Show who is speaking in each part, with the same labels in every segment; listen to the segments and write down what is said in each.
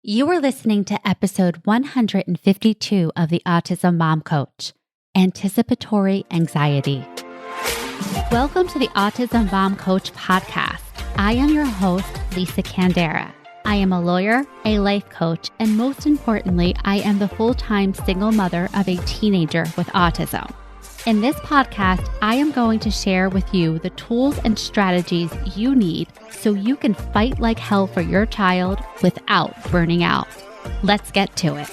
Speaker 1: You are listening to episode 152 of the Autism Mom Coach, Anticipatory Anxiety. Welcome to the Autism Mom Coach podcast. I am your host, Lisa Candera. I am a lawyer, a life coach, and most importantly, I am the full-time single mother of a teenager with autism. In this podcast, I am going to share with you the tools and strategies you need so you can fight like hell for your child without burning out. Let's get to it.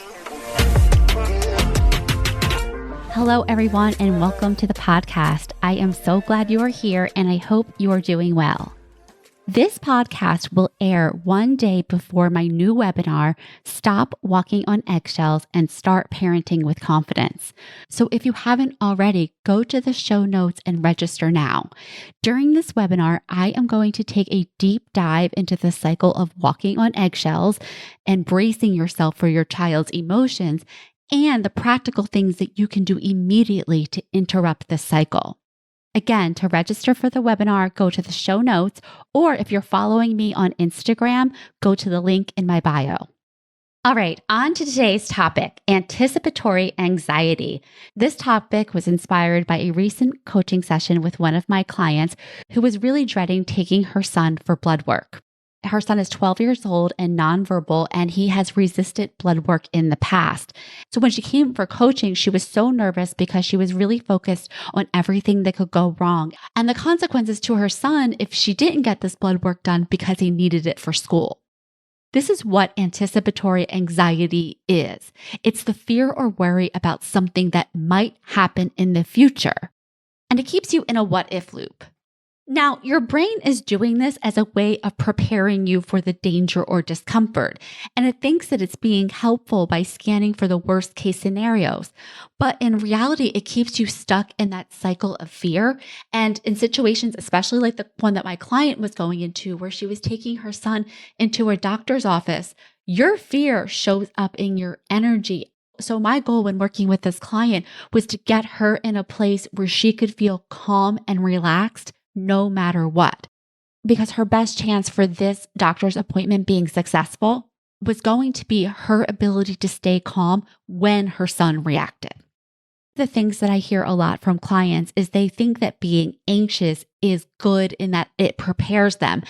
Speaker 1: Hello, everyone, and welcome to the podcast. I am so glad you are here, and I hope you are doing well. This podcast will air one day before my new webinar, Stop Walking on Eggshells and Start Parenting with Confidence. So if you haven't already, go to the show notes and register now. During this webinar, I am going to take a deep dive into the cycle of walking on eggshells and bracing yourself for your child's emotions and the practical things that you can do immediately to interrupt this cycle. Again, to register for the webinar, go to the show notes, or if you're following me on Instagram, go to the link in my bio. All right, on to today's topic, anticipatory anxiety. This topic was inspired by a recent coaching session with one of my clients who was really dreading taking her son for blood work. Her son is 12 years old and nonverbal, and he has resisted blood work in the past. So when she came for coaching, she was so nervous because she was really focused on everything that could go wrong and the consequences to her son if she didn't get this blood work done because he needed it for school. This is what anticipatory anxiety is. It's the fear or worry about something that might happen in the future. And it keeps you in a what-if loop. Now, your brain is doing this as a way of preparing you for the danger or discomfort, and it thinks that it's being helpful by scanning for the worst case scenarios. But in reality, it keeps you stuck in that cycle of fear. And in situations, especially like the one that my client was going into, where she was taking her son into a doctor's office, your fear shows up in your energy. So my goal when working with this client was to get her in a place where she could feel calm and relaxed no matter what, because her best chance for this doctor's appointment being successful was going to be her ability to stay calm when her son reacted. The things that I hear a lot from clients is they think that being anxious is good in that it prepares them.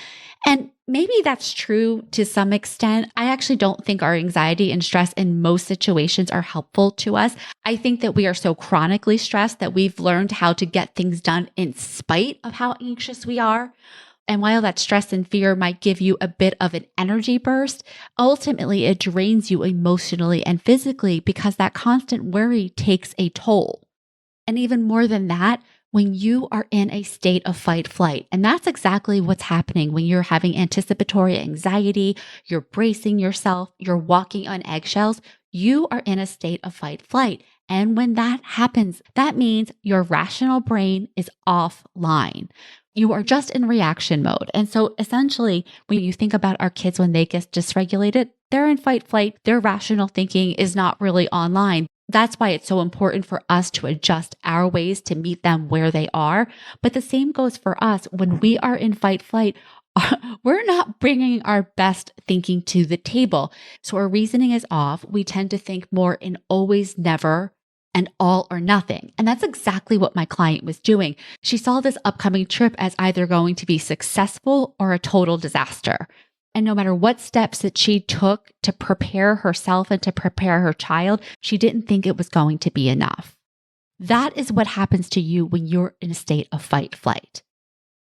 Speaker 1: And maybe that's true to some extent. I actually don't think our anxiety and stress in most situations are helpful to us. I think that we are so chronically stressed that we've learned how to get things done in spite of how anxious we are. And while that stress and fear might give you a bit of an energy burst, ultimately it drains you emotionally and physically because that constant worry takes a toll. And even more than that, when you are in a state of fight flight, and that's exactly what's happening when you're having anticipatory anxiety, you're bracing yourself, you're walking on eggshells, you are in a state of fight flight. And when that happens, that means your rational brain is offline. You are just in reaction mode. And so essentially, when you think about our kids when they get dysregulated, they're in fight flight. Their rational thinking is not really online. That's why it's so important for us to adjust our ways to meet them where they are. But the same goes for us. When we are in fight flight, we're not bringing our best thinking to the table. So our reasoning is off. We tend to think more in always, never, and all or nothing. And that's exactly what my client was doing. She saw this upcoming trip as either going to be successful or a total disaster. And no matter what steps that she took to prepare herself and to prepare her child, she didn't think it was going to be enough. That is what happens to you when you're in a state of fight flight.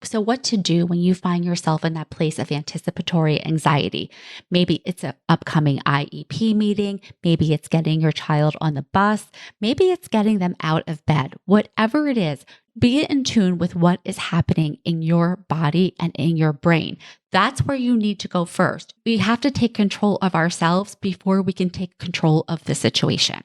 Speaker 1: So what to do when you find yourself in that place of anticipatory anxiety? Maybe it's an upcoming IEP meeting. Maybe it's getting your child on the bus. Maybe it's getting them out of bed. Whatever it is, be in tune with what is happening in your body and in your brain. That's where you need to go first. We have to take control of ourselves before we can take control of the situation.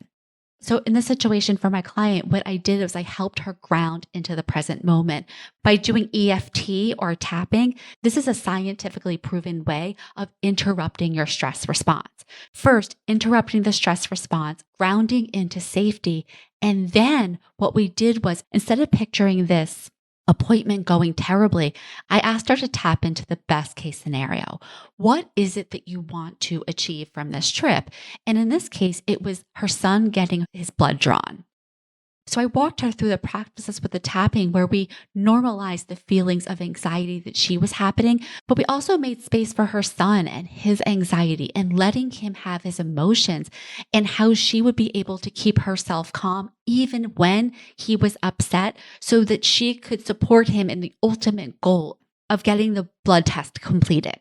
Speaker 1: So in this situation for my client, what I did was I helped her ground into the present moment by doing EFT or tapping. This is a scientifically proven way of interrupting your stress response. First, interrupting the stress response, grounding into safety. And then what we did was, instead of picturing this appointment going terribly, I asked her to tap into the best case scenario. What is it that you want to achieve from this trip? And in this case, it was her son getting his blood drawn. So I walked her through the practices with the tapping where we normalized the feelings of anxiety that she was happening, but we also made space for her son and his anxiety and letting him have his emotions and how she would be able to keep herself calm even when he was upset so that she could support him in the ultimate goal of getting the blood test completed.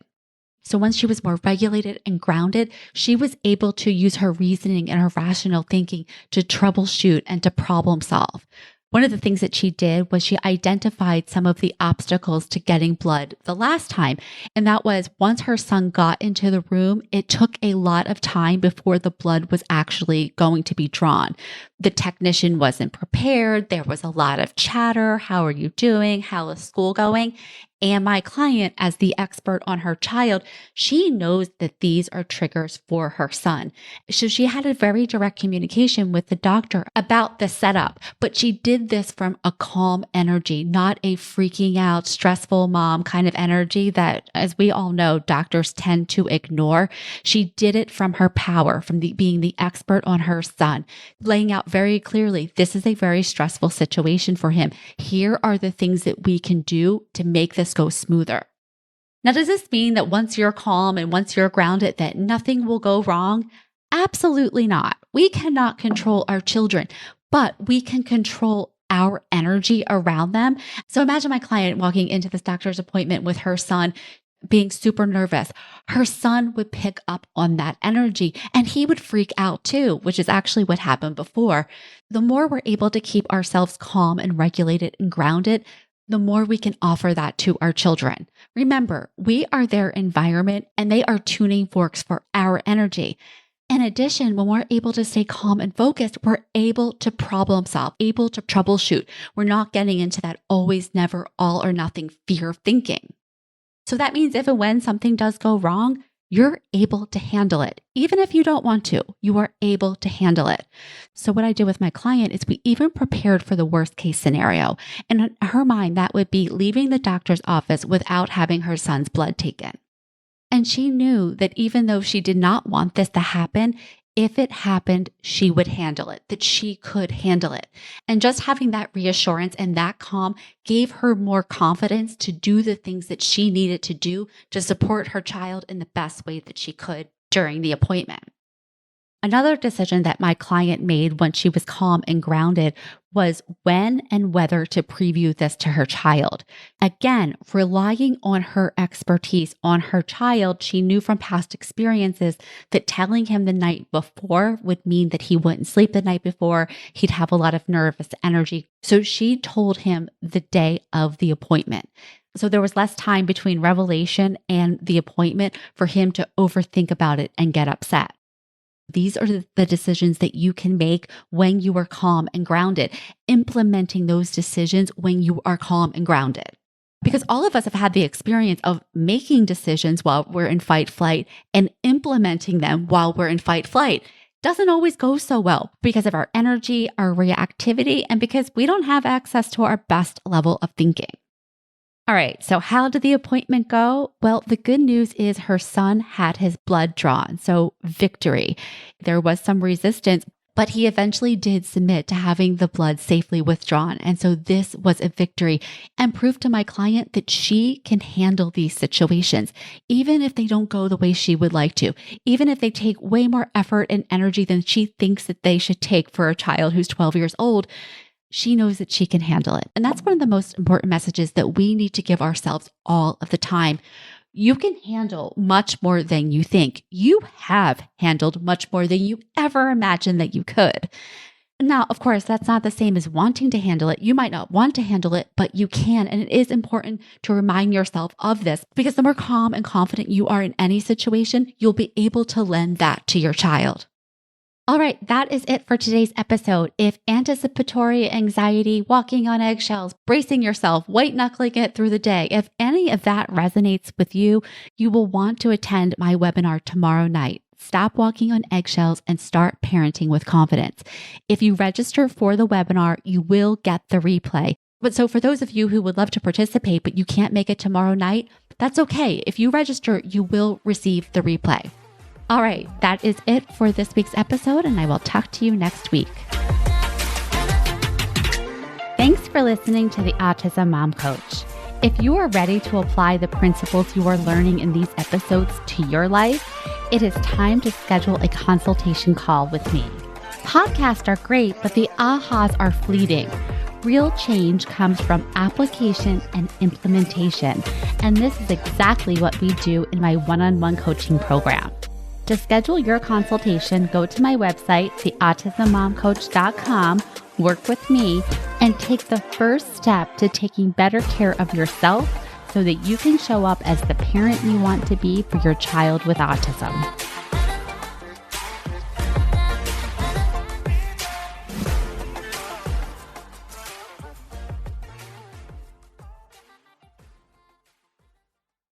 Speaker 1: So once she was more regulated and grounded, she was able to use her reasoning and her rational thinking to troubleshoot and to problem solve. One of the things that she did was she identified some of the obstacles to getting blood the last time. And that was once her son got into the room, it took a lot of time before the blood was actually going to be drawn. The technician wasn't prepared. There was a lot of chatter. How are you doing? How is school going? And my client, as the expert on her child, she knows that these are triggers for her son. So she had a very direct communication with the doctor about the setup, but she did this from a calm energy, not a freaking out, stressful mom kind of energy that, as we all know, doctors tend to ignore. She did it from her power, from being the expert on her son, laying out very clearly, this is a very stressful situation for him. Here are the things that we can do to make this go smoother. Now, does this mean that once you're calm and once you're grounded, that nothing will go wrong? Absolutely not. We cannot control our children, but we can control our energy around them. So imagine my client walking into this doctor's appointment with her son being super nervous. Her son would pick up on that energy and he would freak out too, which is actually what happened before. The more we're able to keep ourselves calm and regulated and grounded, the more we can offer that to our children. Remember, we are their environment and they are tuning forks for our energy. In addition, when we're able to stay calm and focused, we're able to problem solve, able to troubleshoot. We're not getting into that always, never, all or nothing fear thinking. So that means if and when something does go wrong, you're able to handle it. Even if you don't want to, you are able to handle it. So what I did with my client is we even prepared for the worst case scenario. And in her mind, that would be leaving the doctor's office without having her son's blood taken. And she knew that even though she did not want this to happen, if it happened, she would handle it, that she could handle it. And just having that reassurance and that calm gave her more confidence to do the things that she needed to do to support her child in the best way that she could during the appointment. Another decision that my client made when she was calm and grounded was when and whether to preview this to her child. Again, relying on her expertise on her child, she knew from past experiences that telling him the night before would mean that he wouldn't sleep the night before. He'd have a lot of nervous energy. So she told him the day of the appointment. So there was less time between revelation and the appointment for him to overthink about it and get upset. These are the decisions that you can make when you are calm and grounded, implementing those decisions when you are calm and grounded. Because all of us have had the experience of making decisions while we're in fight flight and implementing them while we're in fight flight. Doesn't always go so well because of our energy, our reactivity, and because we don't have access to our best level of thinking. All right, so how did the appointment go? Well, the good news is her son had his blood drawn, so victory. There was some resistance, but he eventually did submit to having the blood safely withdrawn. And so this was a victory and proof to my client that she can handle these situations, even if they don't go the way she would like to, even if they take way more effort and energy than she thinks that they should take for a child who's 12 years old. She knows that she can handle it. And that's one of the most important messages that we need to give ourselves all of the time. You can handle much more than you think. You have handled much more than you ever imagined that you could. Now, of course, that's not the same as wanting to handle it. You might not want to handle it, but you can. And it is important to remind yourself of this because the more calm and confident you are in any situation, you'll be able to lend that to your child. All right, that is it for today's episode. If anticipatory anxiety, walking on eggshells, bracing yourself, white knuckling it through the day, if any of that resonates with you, you will want to attend my webinar tomorrow night. Stop walking on eggshells and start parenting with confidence. If you register for the webinar, you will get the replay. But so for those of you who would love to participate, but you can't make it tomorrow night, that's okay. If you register, you will receive the replay. All right, that is it for this week's episode, and I will talk to you next week. Thanks for listening to the Autism Mom Coach. If you are ready to apply the principles you are learning in these episodes to your life, it is time to schedule a consultation call with me. Podcasts are great, but the ahas are fleeting. Real change comes from application and implementation, and this is exactly what we do in my one-on-one coaching program. To schedule your consultation, go to my website, theautismmommcoach.com, work with me, and take the first step to taking better care of yourself so that you can show up as the parent you want to be for your child with autism.